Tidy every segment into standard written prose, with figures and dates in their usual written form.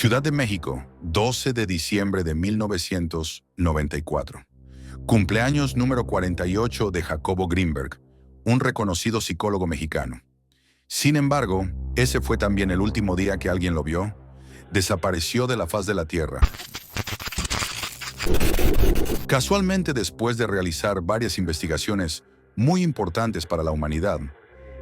Ciudad de México, 12 de diciembre de 1994. Cumpleaños número 48 de Jacobo Greenberg, un reconocido psicólogo mexicano. Sin embargo, ese fue también el último día que alguien lo vio. Desapareció de la faz de la Tierra. Casualmente, después de realizar varias investigaciones muy importantes para la humanidad,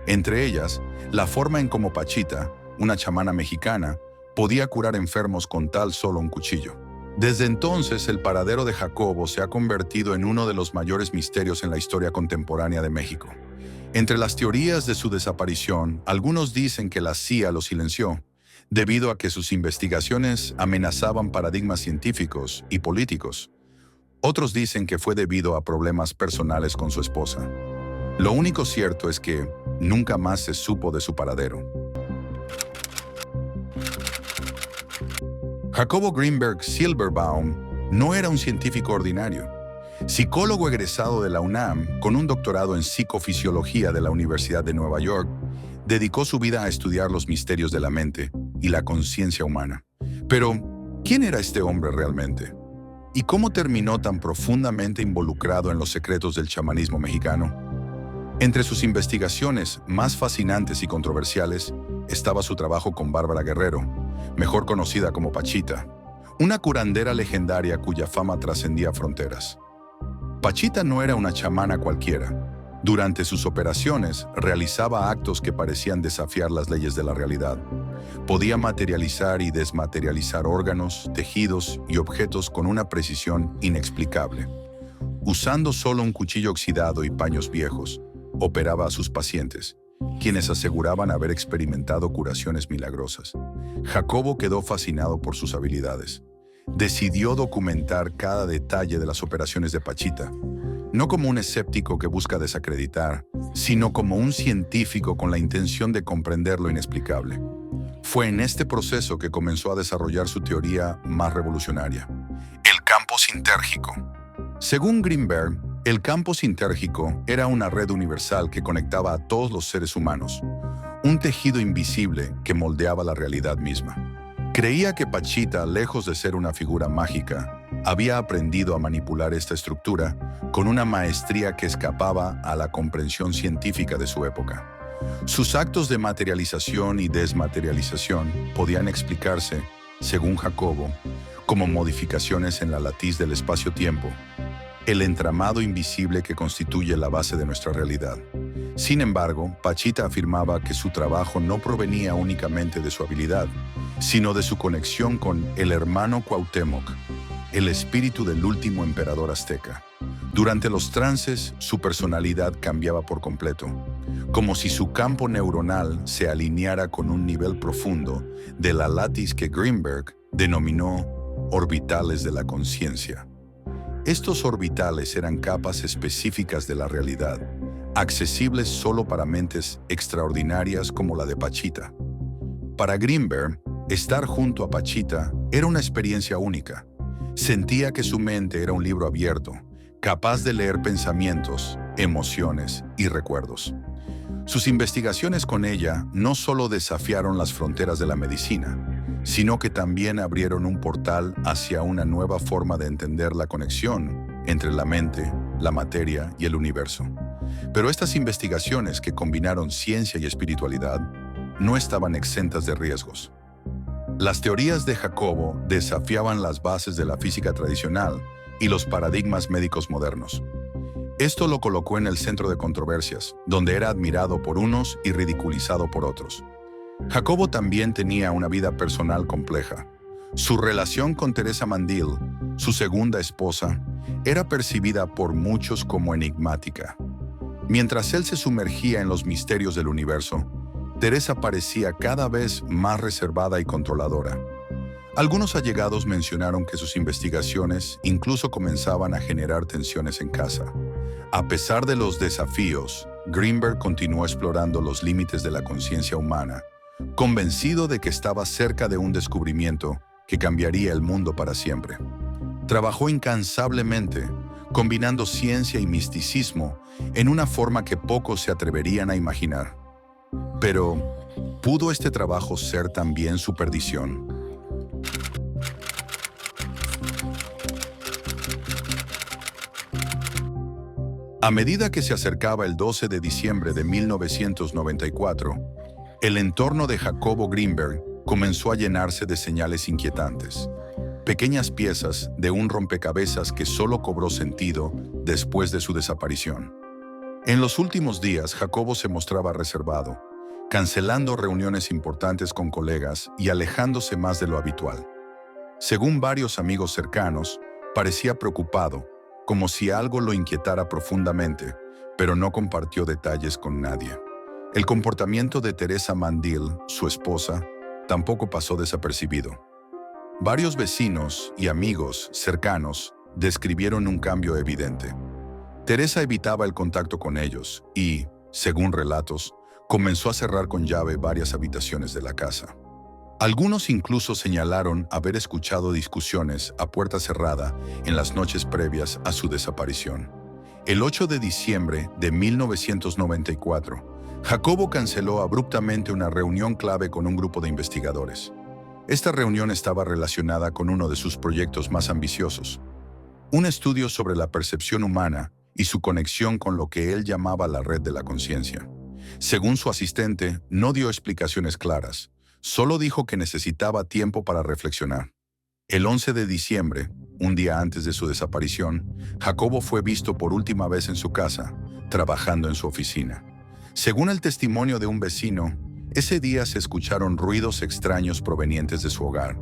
entre ellas, la forma en cómo Pachita, una chamana mexicana, podía curar enfermos con tan solo un cuchillo. Desde entonces, el paradero de Jacobo se ha convertido en uno de los mayores misterios en la historia contemporánea de México. Entre las teorías de su desaparición, algunos dicen que la CIA lo silenció, debido a que sus investigaciones amenazaban paradigmas científicos y políticos. Otros dicen que fue debido a problemas personales con su esposa. Lo único cierto es que nunca más se supo de su paradero. Jacobo Greenberg Silberbaum no era un científico ordinario. Psicólogo egresado de la UNAM, con un doctorado en psicofisiología de la Universidad de Nueva York, dedicó su vida a estudiar los misterios de la mente y la conciencia humana. Pero, ¿quién era este hombre realmente? ¿Y cómo terminó tan profundamente involucrado en los secretos del chamanismo mexicano? Entre sus investigaciones más fascinantes y controversiales estaba su trabajo con Bárbara Guerrero, mejor conocida como Pachita, una curandera legendaria cuya fama trascendía fronteras. Pachita no era una chamana cualquiera. Durante sus operaciones realizaba actos que parecían desafiar las leyes de la realidad. Podía materializar y desmaterializar órganos, tejidos y objetos con una precisión inexplicable. Usando solo un cuchillo oxidado y paños viejos, operaba a sus pacientes, quienes aseguraban haber experimentado curaciones milagrosas. Jacobo quedó fascinado por sus habilidades. Decidió documentar cada detalle de las operaciones de Pachita, no como un escéptico que busca desacreditar, sino como un científico con la intención de comprender lo inexplicable. Fue en este proceso que comenzó a desarrollar su teoría más revolucionaria: el campo sintérgico. Según Greenberg, el campo sintérgico era una red universal que conectaba a todos los seres humanos, un tejido invisible que moldeaba la realidad misma. Creía que Pachita, lejos de ser una figura mágica, había aprendido a manipular esta estructura con una maestría que escapaba a la comprensión científica de su época. Sus actos de materialización y desmaterialización podían explicarse, según Jacobo, como modificaciones en la latiz del espacio-tiempo, el entramado invisible que constituye la base de nuestra realidad. Sin embargo, Pachita afirmaba que su trabajo no provenía únicamente de su habilidad, sino de su conexión con el hermano Cuauhtémoc, el espíritu del último emperador azteca. Durante los trances, su personalidad cambiaba por completo, como si su campo neuronal se alineara con un nivel profundo de la latiz que Greenberg denominó orbitales de la conciencia. Estos orbitales eran capas específicas de la realidad, accesibles solo para mentes extraordinarias como la de Pachita. Para Greenberg, estar junto a Pachita era una experiencia única. Sentía que su mente era un libro abierto, capaz de leer pensamientos, emociones y recuerdos. Sus investigaciones con ella no solo desafiaron las fronteras de la medicina, sino que también abrieron un portal hacia una nueva forma de entender la conexión entre la mente, la materia y el universo. Pero estas investigaciones, que combinaron ciencia y espiritualidad, no estaban exentas de riesgos. Las teorías de Jacobo desafiaban las bases de la física tradicional y los paradigmas médicos modernos. Esto lo colocó en el centro de controversias, donde era admirado por unos y ridiculizado por otros. Jacobo también tenía una vida personal compleja. Su relación con Teresa Mandil, su segunda esposa, era percibida por muchos como enigmática. Mientras él se sumergía en los misterios del universo, Teresa parecía cada vez más reservada y controladora. Algunos allegados mencionaron que sus investigaciones incluso comenzaban a generar tensiones en casa. A pesar de los desafíos, Greenberg continuó explorando los límites de la conciencia humana, convencido de que estaba cerca de un descubrimiento que cambiaría el mundo para siempre. Trabajó incansablemente, combinando ciencia y misticismo en una forma que pocos se atreverían a imaginar. Pero, ¿pudo este trabajo ser también su perdición? A medida que se acercaba el 12 de diciembre de 1994, el entorno de Jacobo Greenberg comenzó a llenarse de señales inquietantes. Pequeñas piezas de un rompecabezas que solo cobró sentido después de su desaparición. En los últimos días, Jacobo se mostraba reservado, cancelando reuniones importantes con colegas y alejándose más de lo habitual. Según varios amigos cercanos, parecía preocupado, como si algo lo inquietara profundamente, pero no compartió detalles con nadie. El comportamiento de Teresa Mandil, su esposa, tampoco pasó desapercibido. Varios vecinos y amigos cercanos describieron un cambio evidente. Teresa evitaba el contacto con ellos y, según relatos, comenzó a cerrar con llave varias habitaciones de la casa. Algunos incluso señalaron haber escuchado discusiones a puerta cerrada en las noches previas a su desaparición. El 8 de diciembre de 1994, Jacobo canceló abruptamente una reunión clave con un grupo de investigadores. Esta reunión estaba relacionada con uno de sus proyectos más ambiciosos, un estudio sobre la percepción humana y su conexión con lo que él llamaba la red de la conciencia. Según su asistente, no dio explicaciones claras. Solo dijo que necesitaba tiempo para reflexionar. El 11 de diciembre, un día antes de su desaparición, Jacobo fue visto por última vez en su casa, trabajando en su oficina. Según el testimonio de un vecino, ese día se escucharon ruidos extraños provenientes de su hogar,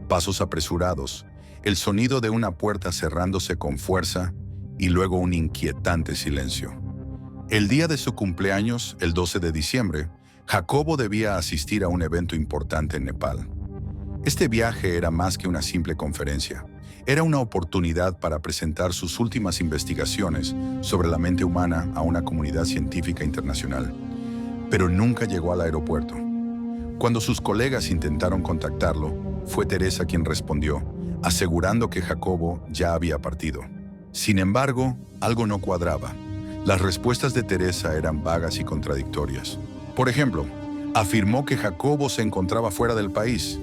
pasos apresurados, el sonido de una puerta cerrándose con fuerza y luego un inquietante silencio. El día de su cumpleaños, el 12 de diciembre, Jacobo debía asistir a un evento importante en Nepal. Este viaje era más que una simple conferencia. Era una oportunidad para presentar sus últimas investigaciones sobre la mente humana a una comunidad científica internacional. Pero nunca llegó al aeropuerto. Cuando sus colegas intentaron contactarlo, fue Teresa quien respondió, asegurando que Jacobo ya había partido. Sin embargo, algo no cuadraba. Las respuestas de Teresa eran vagas y contradictorias. Por ejemplo, afirmó que Jacobo se encontraba fuera del país,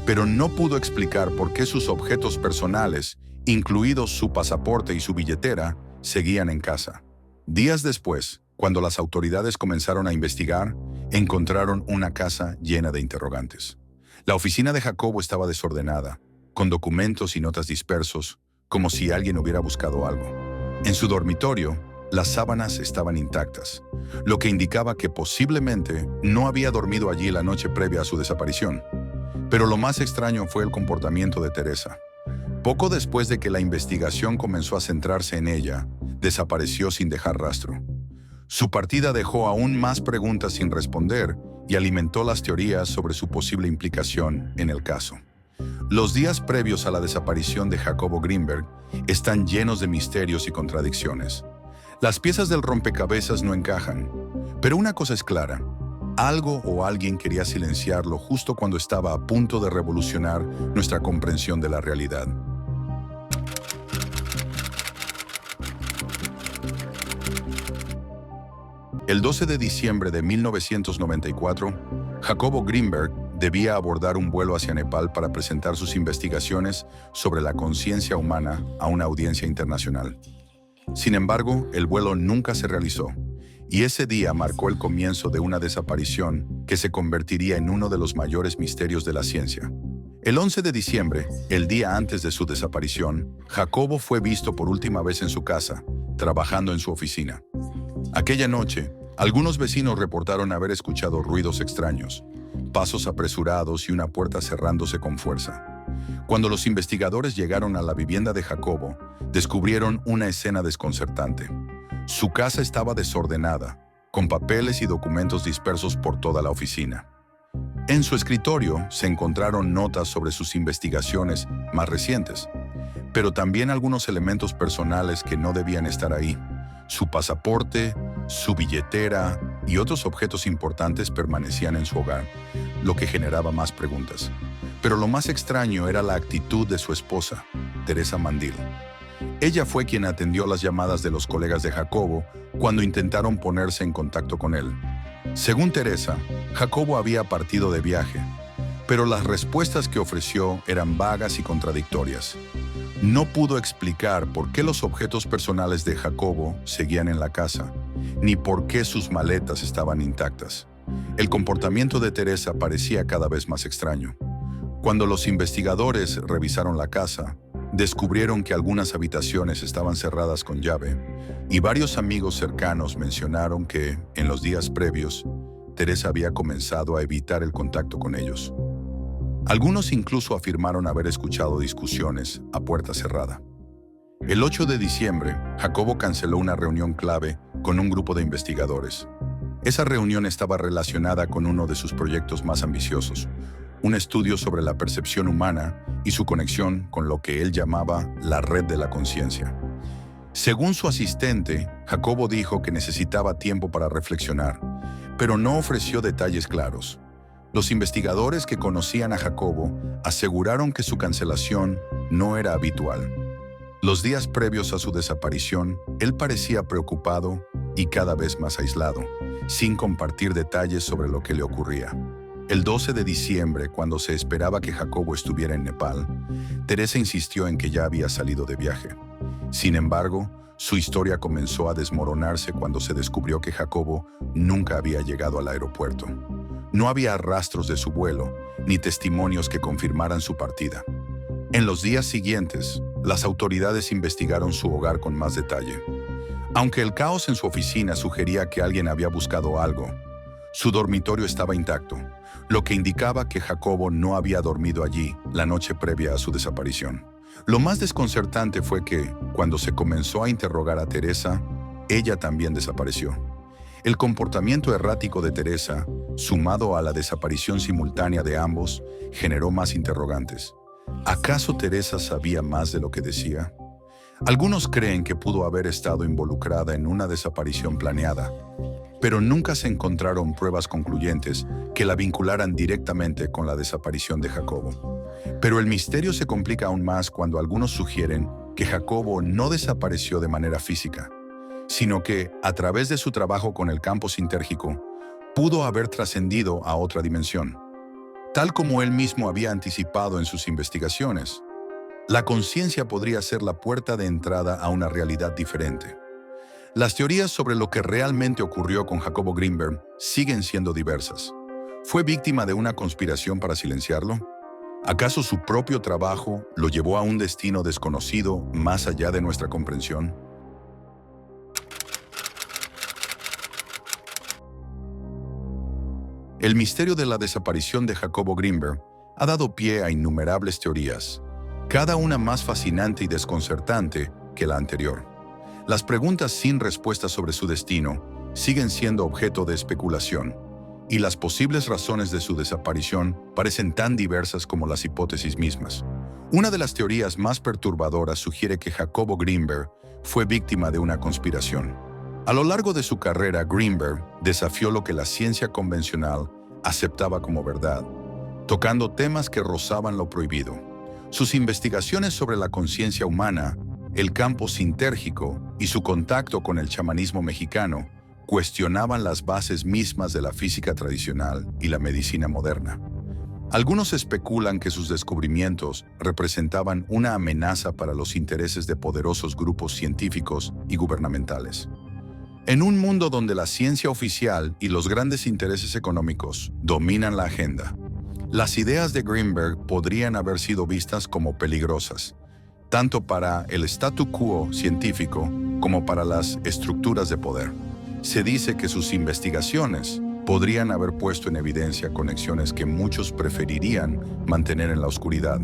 pero no pudo explicar por qué sus objetos personales, incluidos su pasaporte y su billetera, seguían en casa. Días después, cuando las autoridades comenzaron a investigar, encontraron una casa llena de interrogantes. La oficina de Jacobo estaba desordenada, con documentos y notas dispersos, como si alguien hubiera buscado algo. En su dormitorio, las sábanas estaban intactas, lo que indicaba que posiblemente no había dormido allí la noche previa a su desaparición. Pero lo más extraño fue el comportamiento de Teresa. Poco después de que la investigación comenzó a centrarse en ella, desapareció sin dejar rastro. Su partida dejó aún más preguntas sin responder y alimentó las teorías sobre su posible implicación en el caso. Los días previos a la desaparición de Jacobo Greenberg están llenos de misterios y contradicciones. Las piezas del rompecabezas no encajan, pero una cosa es clara. Algo o alguien quería silenciarlo justo cuando estaba a punto de revolucionar nuestra comprensión de la realidad. El 12 de diciembre de 1994, Jacobo Greenberg debía abordar un vuelo hacia Nepal para presentar sus investigaciones sobre la conciencia humana a una audiencia internacional. Sin embargo, el vuelo nunca se realizó, y ese día marcó el comienzo de una desaparición que se convertiría en uno de los mayores misterios de la ciencia. El 11 de diciembre, el día antes de su desaparición, Jacobo fue visto por última vez en su casa, trabajando en su oficina. Aquella noche, algunos vecinos reportaron haber escuchado ruidos extraños, pasos apresurados y una puerta cerrándose con fuerza. Cuando los investigadores llegaron a la vivienda de Jacobo, descubrieron una escena desconcertante. Su casa estaba desordenada, con papeles y documentos dispersos por toda la oficina. En su escritorio se encontraron notas sobre sus investigaciones más recientes, pero también algunos elementos personales que no debían estar ahí. Su pasaporte, su billetera y otros objetos importantes permanecían en su hogar, lo que generaba más preguntas. Pero lo más extraño era la actitud de su esposa, Teresa Mandil. Ella fue quien atendió las llamadas de los colegas de Jacobo cuando intentaron ponerse en contacto con él. Según Teresa, Jacobo había partido de viaje, pero las respuestas que ofreció eran vagas y contradictorias. No pudo explicar por qué los objetos personales de Jacobo seguían en la casa, ni por qué sus maletas estaban intactas. El comportamiento de Teresa parecía cada vez más extraño. Cuando los investigadores revisaron la casa, descubrieron que algunas habitaciones estaban cerradas con llave, y varios amigos cercanos mencionaron que, en los días previos, Teresa había comenzado a evitar el contacto con ellos. Algunos incluso afirmaron haber escuchado discusiones a puerta cerrada. El 8 de diciembre, Jacobo canceló una reunión clave con un grupo de investigadores. Esa reunión estaba relacionada con uno de sus proyectos más ambiciosos, un estudio sobre la percepción humana y su conexión con lo que él llamaba la red de la conciencia. Según su asistente, Jacobo dijo que necesitaba tiempo para reflexionar, pero no ofreció detalles claros. Los investigadores que conocían a Jacobo aseguraron que su cancelación no era habitual. Los días previos a su desaparición, él parecía preocupado y cada vez más aislado, sin compartir detalles sobre lo que le ocurría. El 12 de diciembre, cuando se esperaba que Jacobo estuviera en Nepal, Teresa insistió en que ya había salido de viaje. Sin embargo, su historia comenzó a desmoronarse cuando se descubrió que Jacobo nunca había llegado al aeropuerto. No había rastros de su vuelo, ni testimonios que confirmaran su partida. En los días siguientes, las autoridades investigaron su hogar con más detalle. Aunque el caos en su oficina sugería que alguien había buscado algo, su dormitorio estaba intacto, lo que indicaba que Jacobo no había dormido allí la noche previa a su desaparición. Lo más desconcertante fue que, cuando se comenzó a interrogar a Teresa, ella también desapareció. El comportamiento errático de Teresa, sumado a la desaparición simultánea de ambos, generó más interrogantes. ¿Acaso Teresa sabía más de lo que decía? Algunos creen que pudo haber estado involucrada en una desaparición planeada, pero nunca se encontraron pruebas concluyentes que la vincularan directamente con la desaparición de Jacobo. Pero el misterio se complica aún más cuando algunos sugieren que Jacobo no desapareció de manera física, sino que, a través de su trabajo con el campo sintérgico, pudo haber trascendido a otra dimensión. Tal como él mismo había anticipado en sus investigaciones, la conciencia podría ser la puerta de entrada a una realidad diferente. Las teorías sobre lo que realmente ocurrió con Jacobo Greenberg siguen siendo diversas. ¿Fue víctima de una conspiración para silenciarlo? ¿Acaso su propio trabajo lo llevó a un destino desconocido más allá de nuestra comprensión? El misterio de la desaparición de Jacobo Greenberg ha dado pie a innumerables teorías, cada una más fascinante y desconcertante que la anterior. Las preguntas sin respuesta sobre su destino siguen siendo objeto de especulación, y las posibles razones de su desaparición parecen tan diversas como las hipótesis mismas. Una de las teorías más perturbadoras sugiere que Jacobo Greenberg fue víctima de una conspiración. A lo largo de su carrera, Greenberg desafió lo que la ciencia convencional aceptaba como verdad, tocando temas que rozaban lo prohibido. Sus investigaciones sobre la conciencia humana, el campo sintérgico y su contacto con el chamanismo mexicano cuestionaban las bases mismas de la física tradicional y la medicina moderna. Algunos especulan que sus descubrimientos representaban una amenaza para los intereses de poderosos grupos científicos y gubernamentales. En un mundo donde la ciencia oficial y los grandes intereses económicos dominan la agenda, las ideas de Greenberg podrían haber sido vistas como peligrosas, tanto para el statu quo científico como para las estructuras de poder. Se dice que sus investigaciones podrían haber puesto en evidencia conexiones que muchos preferirían mantener en la oscuridad,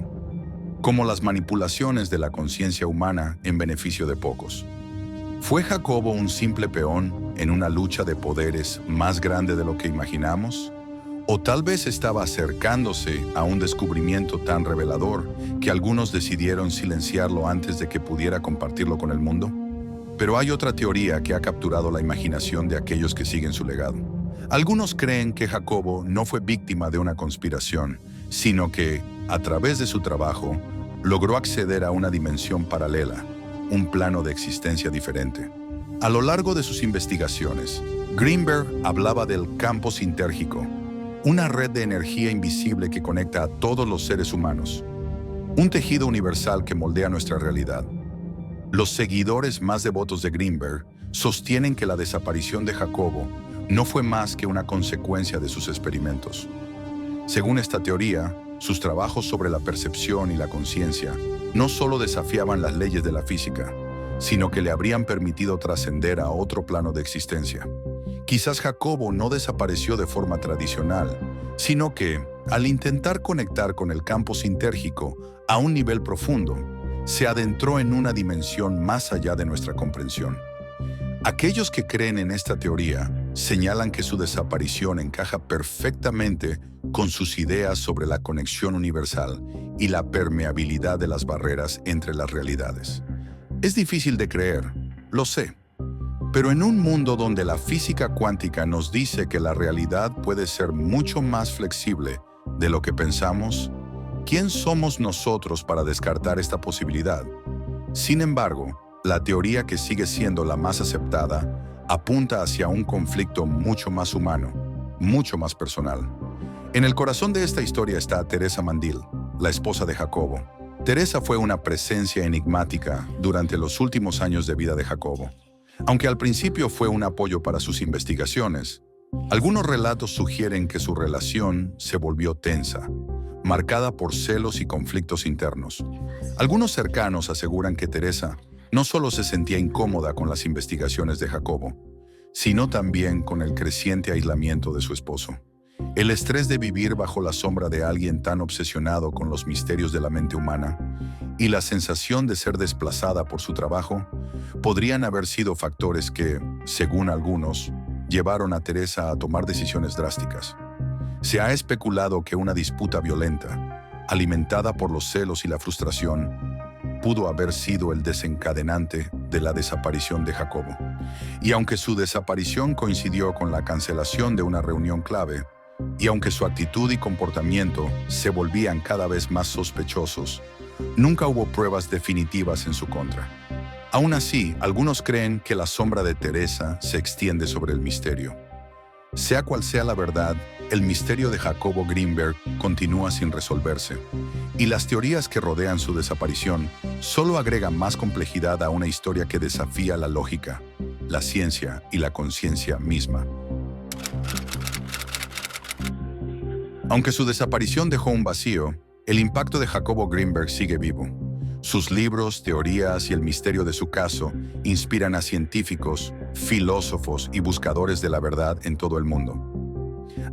como las manipulaciones de la conciencia humana en beneficio de pocos. ¿Fue Jacobo un simple peón en una lucha de poderes más grande de lo que imaginamos? ¿O tal vez estaba acercándose a un descubrimiento tan revelador que algunos decidieron silenciarlo antes de que pudiera compartirlo con el mundo? Pero hay otra teoría que ha capturado la imaginación de aquellos que siguen su legado. Algunos creen que Jacobo no fue víctima de una conspiración, sino que, a través de su trabajo, logró acceder a una dimensión paralela, un plano de existencia diferente. A lo largo de sus investigaciones, Greenberg hablaba del campo sintérgico, una red de energía invisible que conecta a todos los seres humanos. un tejido universal que moldea nuestra realidad. Los seguidores más devotos de Greenberg sostienen que la desaparición de Jacobo no fue más que una consecuencia de sus experimentos. Según esta teoría, sus trabajos sobre la percepción y la conciencia no solo desafiaban las leyes de la física, sino que le habrían permitido trascender a otro plano de existencia. Quizás Jacobo no desapareció de forma tradicional, sino que, al intentar conectar con el campo sintérgico a un nivel profundo, se adentró en una dimensión más allá de nuestra comprensión. Aquellos que creen en esta teoría señalan que su desaparición encaja perfectamente con sus ideas sobre la conexión universal y la permeabilidad de las barreras entre las realidades. Es difícil de creer, lo sé, pero en un mundo donde la física cuántica nos dice que la realidad puede ser mucho más flexible de lo que pensamos, ¿quién somos nosotros para descartar esta posibilidad? Sin embargo, la teoría que sigue siendo la más aceptada apunta hacia un conflicto mucho más humano, mucho más personal. En el corazón de esta historia está Teresa Mandil, la esposa de Jacobo. Teresa fue una presencia enigmática durante los últimos años de vida de Jacobo. Aunque al principio fue un apoyo para sus investigaciones, algunos relatos sugieren que su relación se volvió tensa, marcada por celos y conflictos internos. Algunos cercanos aseguran que Teresa no solo se sentía incómoda con las investigaciones de Jacobo, sino también con el creciente aislamiento de su esposo. El estrés de vivir bajo la sombra de alguien tan obsesionado con los misterios de la mente humana y la sensación de ser desplazada por su trabajo podrían haber sido factores que, según algunos, llevaron a Teresa a tomar decisiones drásticas. Se ha especulado que una disputa violenta, alimentada por los celos y la frustración, pudo haber sido el desencadenante de la desaparición de Jacobo. Y aunque su desaparición coincidió con la cancelación de una reunión clave, y aunque su actitud y comportamiento se volvían cada vez más sospechosos, nunca hubo pruebas definitivas en su contra. Aún así, algunos creen que la sombra de Teresa se extiende sobre el misterio. Sea cual sea la verdad, el misterio de Jacobo Greenberg continúa sin resolverse, y las teorías que rodean su desaparición solo agregan más complejidad a una historia que desafía la lógica, la ciencia y la conciencia misma. Aunque su desaparición dejó un vacío, el impacto de Jacobo Greenberg sigue vivo. Sus libros, teorías y el misterio de su caso inspiran a científicos, filósofos y buscadores de la verdad en todo el mundo.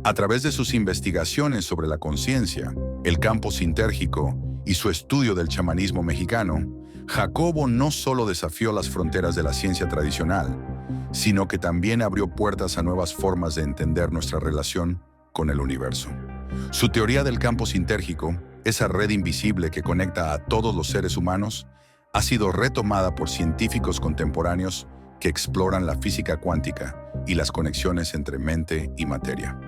A través de sus investigaciones sobre la conciencia, el campo sintérgico y su estudio del chamanismo mexicano, Jacobo no solo desafió las fronteras de la ciencia tradicional, sino que también abrió puertas a nuevas formas de entender nuestra relación con el universo. Su teoría del campo sintérgico, esa red invisible que conecta a todos los seres humanos, ha sido retomada por científicos contemporáneos que exploran la física cuántica y las conexiones entre mente y materia.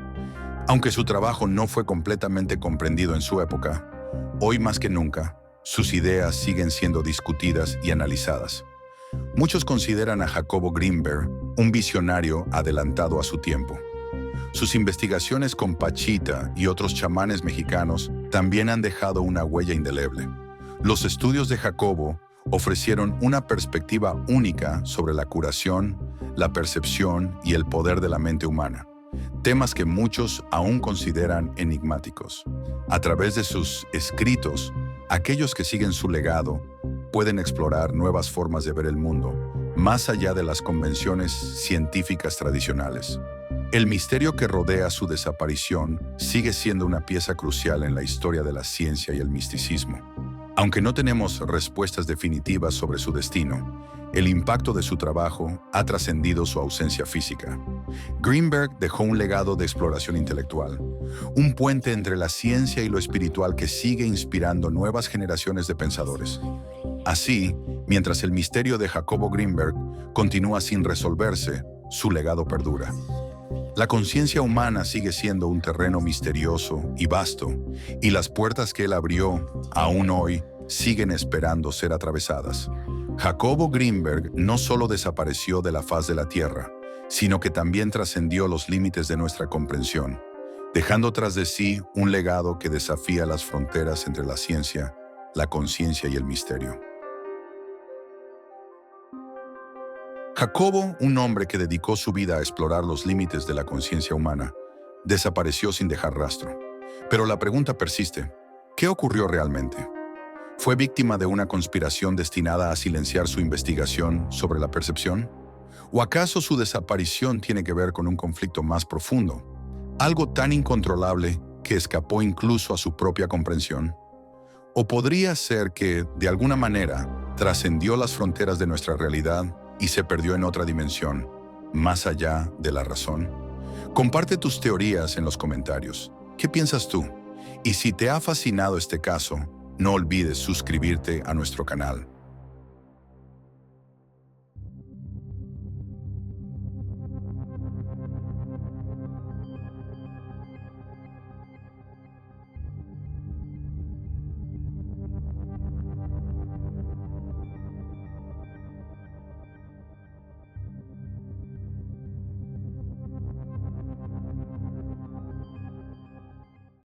Aunque su trabajo no fue completamente comprendido en su época, hoy más que nunca, sus ideas siguen siendo discutidas y analizadas. Muchos consideran a Jacobo Greenberg un visionario adelantado a su tiempo. Sus investigaciones con Pachita y otros chamanes mexicanos también han dejado una huella indeleble. Los estudios de Jacobo ofrecieron una perspectiva única sobre la curación, la percepción y el poder de la mente humana, temas que muchos aún consideran enigmáticos. A través de sus escritos, aquellos que siguen su legado pueden explorar nuevas formas de ver el mundo, más allá de las convenciones científicas tradicionales. El misterio que rodea su desaparición sigue siendo una pieza crucial en la historia de la ciencia y el misticismo. Aunque no tenemos respuestas definitivas sobre su destino, el impacto de su trabajo ha trascendido su ausencia física. Greenberg dejó un legado de exploración intelectual, un puente entre la ciencia y lo espiritual que sigue inspirando nuevas generaciones de pensadores. Así, mientras el misterio de Jacobo Greenberg continúa sin resolverse, su legado perdura. La conciencia humana sigue siendo un terreno misterioso y vasto, y las puertas que él abrió, aún hoy, siguen esperando ser atravesadas. Jacobo Greenberg no solo desapareció de la faz de la Tierra, sino que también trascendió los límites de nuestra comprensión, dejando tras de sí un legado que desafía las fronteras entre la ciencia la conciencia y el misterio. Jacobo, un hombre que dedicó su vida a explorar los límites de la conciencia humana, desapareció sin dejar rastro. Pero la pregunta persiste: ¿qué ocurrió realmente? ¿Fue víctima de una conspiración destinada a silenciar su investigación sobre la percepción? ¿O acaso su desaparición tiene que ver con un conflicto más profundo? Algo tan incontrolable que escapó incluso a su propia comprensión. ¿O podría ser que, de alguna manera, trascendió las fronteras de nuestra realidad y se perdió en otra dimensión, más allá de la razón? Comparte tus teorías en los comentarios. ¿Qué piensas tú? Y si te ha fascinado este caso, no olvides suscribirte a nuestro canal.